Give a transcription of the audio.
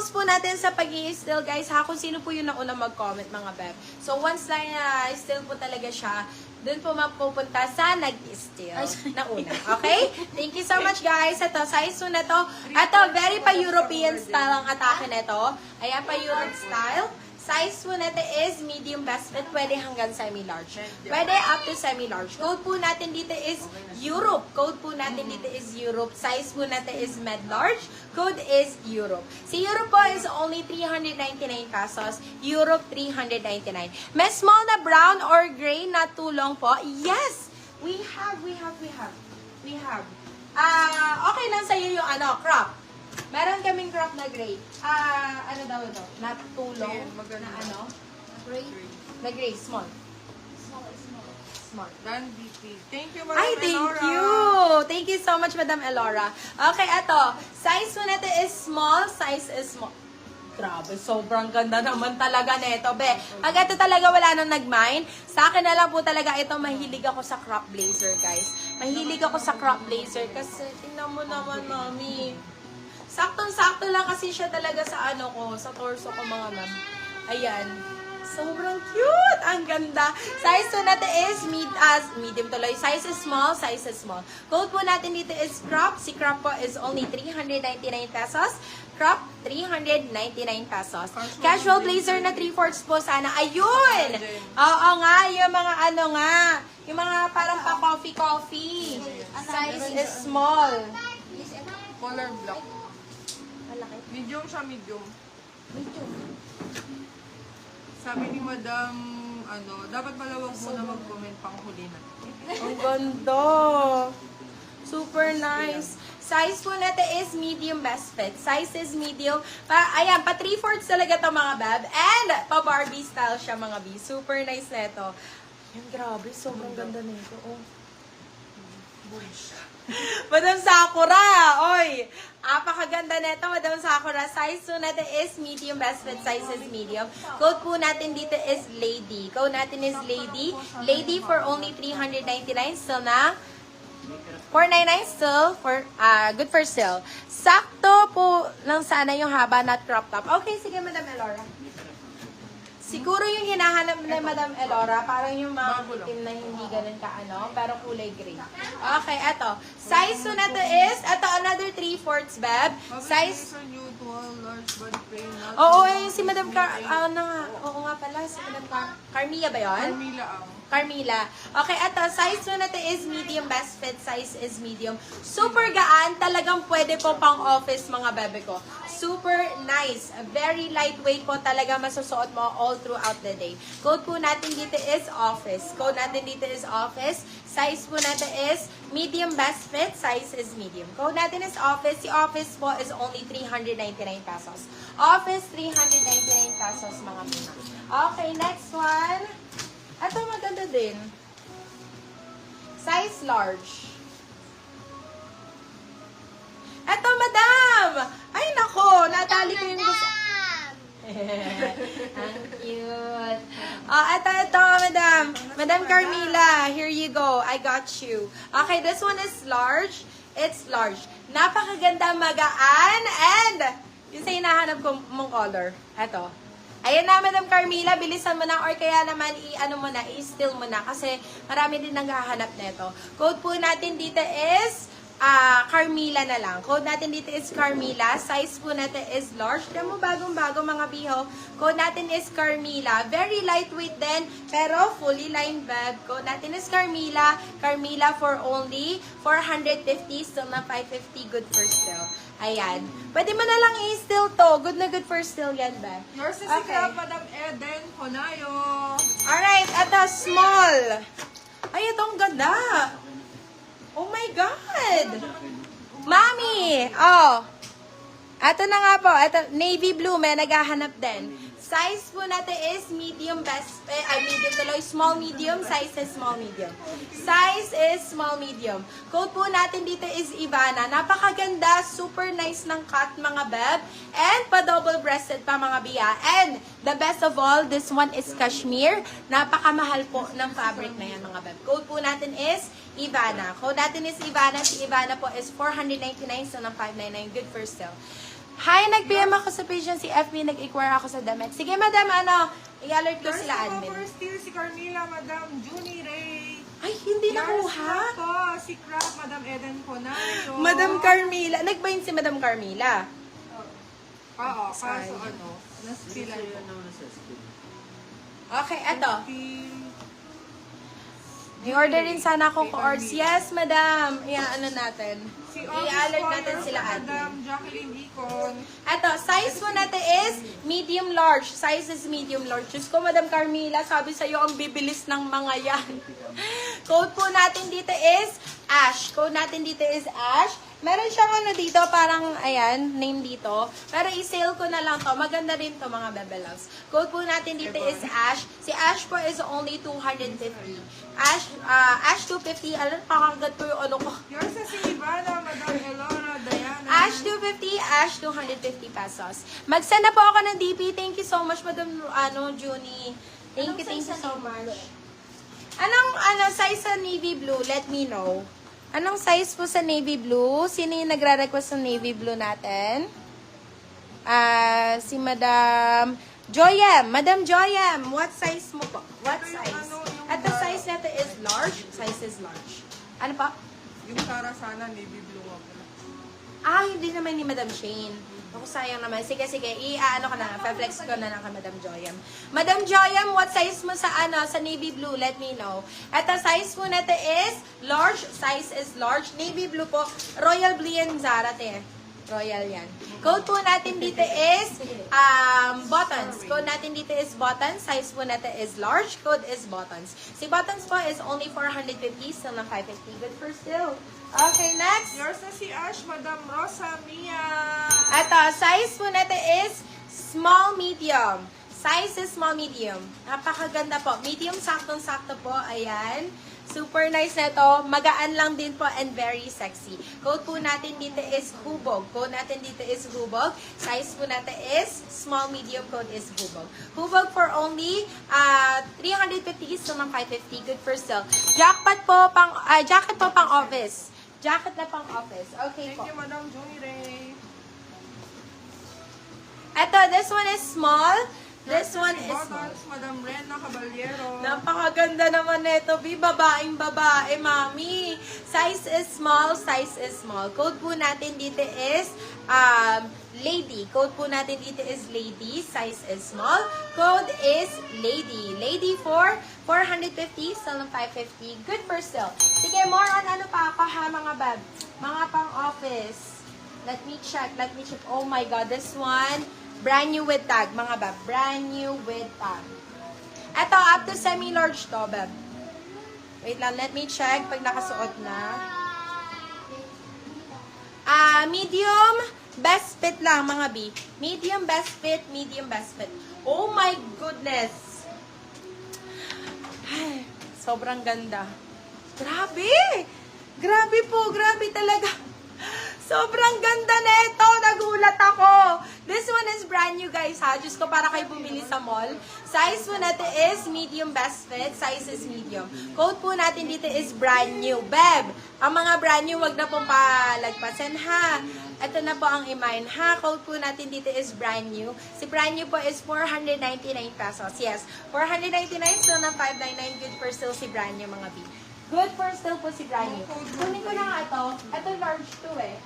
post po natin sa pag-i-still, guys, ha, kung sino po yung nauna mag-comment, mga beb. So, once na still po talaga siya, dun po mapupunta sa nag-still na una. Okay? Thank you so much, guys. Ito, size po na to. Ito, very pa-European style ang atake na ito. Ayan, pa-Europe style. Size po natin is medium best fit. Pwede hanggang semi-large. Pwede up to semi-large. Code po natin dito is Europe. Code po natin dito is Europe. Size po natin is med-large. Code is Europe. Si Europe po is only 399 pesos. Europe, 399. May small na brown or gray na tulong po? Yes! We have. Okay lang sa'yo yung crop. Meron kaming crop na gray. Ano daw ito? Natulong na ano? Gray? Na gray, small. Small. Dan BP. Thank you, Madam Ay, thank Elora. you! Thank you so much, Madam Elora. Okay, ito. Size po natin is small. Size is small. Grabe, sobrang ganda naman talaga nito, be. Pag ito talaga wala nang nag-mine, sa akin na lang po talaga ito, mahilig ako sa crop blazer, guys. Mahilig ako sa crop blazer kasi, tingnan mo naman, mami. Saktong-sakto lang kasi siya talaga sa ano ko, sa torso ko, mga ma'am. Ayan. Sobrang cute! Ang ganda! Size po natin is medium tuloy. Size is small, size is small. Code po natin dito is crop. Si crop po is only 399 pesos. Crop, 399 pesos. Casual blazer na 3/4 po sana. Ayun! Oo nga, yung mga ano nga. Yung mga parang pa-coffee. Size is small. Color black. Malaki. Medium siya, medium. Sabi ni Madam, dapat malawag muna mag-comment pang huli na. Ang ganda. Super nice. Size po natin is medium best fit. Size is medium. Ayan, pa 3/4 talaga to, mga bab. And pa Barbie style siya, mga B. Super nice na ito. Yan, grabe. Sobrang ganda nito. Oh. Madam Sakura, oy! Apakaganda nito, Madam Sakura. Size po natin is medium, best fit size is medium. Code po natin dito is lady. Code natin is lady. Lady for only 399, still na 499, still for good for sale. Sakto po lang sana yung haba na crop top. Okay, sige, Madam Elora. Siguro yung hinahanap na Madam Elora, parang yung mga itim na hindi ganun kaano, pero kulay gray. Okay, eto. Size po na to is, eto, another 3/4, beb. Size, large body frame. oo, si Madam oo nga pala, si Madam Carmilla ba yun? Carmilla ang. Carmilla. Okay, eto, size po natin is medium, best fit size is medium. Super gaan, talagang pwede po pang office, mga bebe ko. Super nice. Very lightweight po talaga masusuot mo all throughout the day. Code po natin dito is office. Code natin dito is office. Size po natin is medium, best fit, size is medium. Code natin is office. Si office po is only 399 pesos. Office, 399 pesos, mga muna. Okay, next one. Ito maganda din. Size large. Ito, madam! Ay, nako! Natali ko yung gusto. Ang cute. Ito, madam. Madam Carmilla, here you go. I got you. Okay, this one is large. It's large. Napakaganda, magaan, and yung sa hinahanap ko mong color. Ito. Ayan na, Madam Carmilla, bilisan mo na or kaya naman i-still mo na kasi marami din naghahanap nito. Code po natin dito is Carmilla na lang. Code natin dito is Carmilla. Size po natin is large. Alam mo, bagong-bago mga biho. Code natin is Carmilla. Very lightweight din, pero fully lined bag. Code natin is Carmilla. Carmilla for only 450. Still na 550. Good for still. Ayan. Pwede mo na lang i-still to. Good na good for still yan, ba? Yours is okay. Madam Eden Honayo. Alright, ito, small. Ay, itong ganda. Oh my God! Mami! Oh! Ito na nga po. Ito, navy blue. May naghahanap din. Size po natin is medium best, medium tuloy, small medium, size is small medium. Size is small medium. Code po natin dito is Ivana. Napakaganda, super nice ng cut, mga beb. And pa-double breasted pa, mga biya. And the best of all, this one is cashmere. Napakamahal po ng fabric na yan, mga beb. Code po natin is Ivana. Code natin is Ivana. Si Ivana po is 499, so ng 599. Good for sale. Hi, nag-PM ako sa page ng si FB, nag-inquire ako sa damit. Sige, madam, i-alert ko Yours sila na admin. cover still si Carmila, Madam Junie Ray. Ay, hindi Yours nakuha. na po, si Crap, Madam Eden Ponayo. Madam Carmila. Nag-bind si Madam Carmila. Oo, kaso Sayang. ano, naspilan ko. Okay, eto. Still. I-order rin sana akong coords. Yes, madam. Ano natin. Si I-alert natin Office sila Caller, Madam admin. Jacqueline Icon. Eto, size mo natin is medium large. Size is medium large. Diyos ko, Madam Carmila, sabi sa'yo, ang bibilis ng mga yan. Code po natin dito is Ash. Code natin dito is Ash. Meron siyang ano dito, parang, ayan, name dito. Pero i-sale ko na lang to. Maganda rin to, mga bebelaws. Code po natin dito is Ash. Si Ash po is only 250. Ash 250. Alam, pakagad po yung ano ko. Yours na si Ivana, Madam Elora, Diana. Ash 250, Ash 250 pesos. Mag-send na po ako ng DP. Thank you so much, Madam Junie. Thank you so much. Anong size sa navy blue? Let me know. Anong size po sa navy blue? Sino yung nagre-request ng navy blue natin? Si Madam Joyem. Madam Joyem, what size mo po? What Ito yung size? ano, yung At the size natin is large. Size is large. Ano pa? Yung Tara sana, navy blue ako. Hindi naman ni Madam Shane. Ako, sayang naman. Sige, i-ano ko na. Pa-flex ko na lang kay Madam Joyam. Madam Joyam, what size mo sa sa navy blue? Let me know. At ang size po natin is large. Size is large. Navy blue po. Royal Blue yan, Zara, te. Royal yan. Code po natin dito is buttons. Code natin dito is buttons. Size po natin is large. Code is buttons. Si buttons po is only 450. Still ng 550. Good for still. Okay, next. Yours na si Ash, Madam Rosa Mia. Ito, size po natin is small, medium. Size is small, medium. Napakaganda po. Medium, saktong-sakto po. Ayan. Super nice na ito. Magaan lang din po and very sexy. Code po natin dito is hubog. Code natin dito is hubog. Size po natin is small, medium. Code is hubog. Hubog for only 350 so ng 550. Good for sale. Jacket po pang office. Jacket na pang office. Okay Thank po. you, Madam Junie Ray. Ito, this one is small. This one is small. Buttons, Madam Rena Caballero. Napakaganda naman nito. Babaeng babae, mami. Size is small. Size is small. Code po natin dito is lady. Code po natin dito is lady. Size is small. Code is lady. Lady for 450. Sell ng 550. Good for sale. Sige, more on ano pa ako ha, mga bab. Mga pang-office. Let me check. Oh my God, this one. Brand new with tag, mga bab. Brand new with tag. Ito, up to semi-large to, bab. Wait lang, let me check pag nakasuot na. Medium, best fit lang, mga B. Medium, best fit, medium, best fit. Oh my goodness! Ay, sobrang ganda. Grabe! Grabe po, grabe talaga. Sobrang ganda na ito. Nagulat ako. This one is brand new, guys, ha? Diyos ko, para kayo bumili sa mall. Size po natin is medium best fit. Size is medium. Code po natin dito is brand new. Beb, ang mga brand new, wag na pong palagpasan, ha? Ito na po ang imine, ha? Code po natin dito is brand new. Si brand new po is 499 pesos. Yes, 499. So, ng 599. Good for still si brand new, mga B. Good for still po si brand new. Kunin ko na nga ito. Ito large to, eh.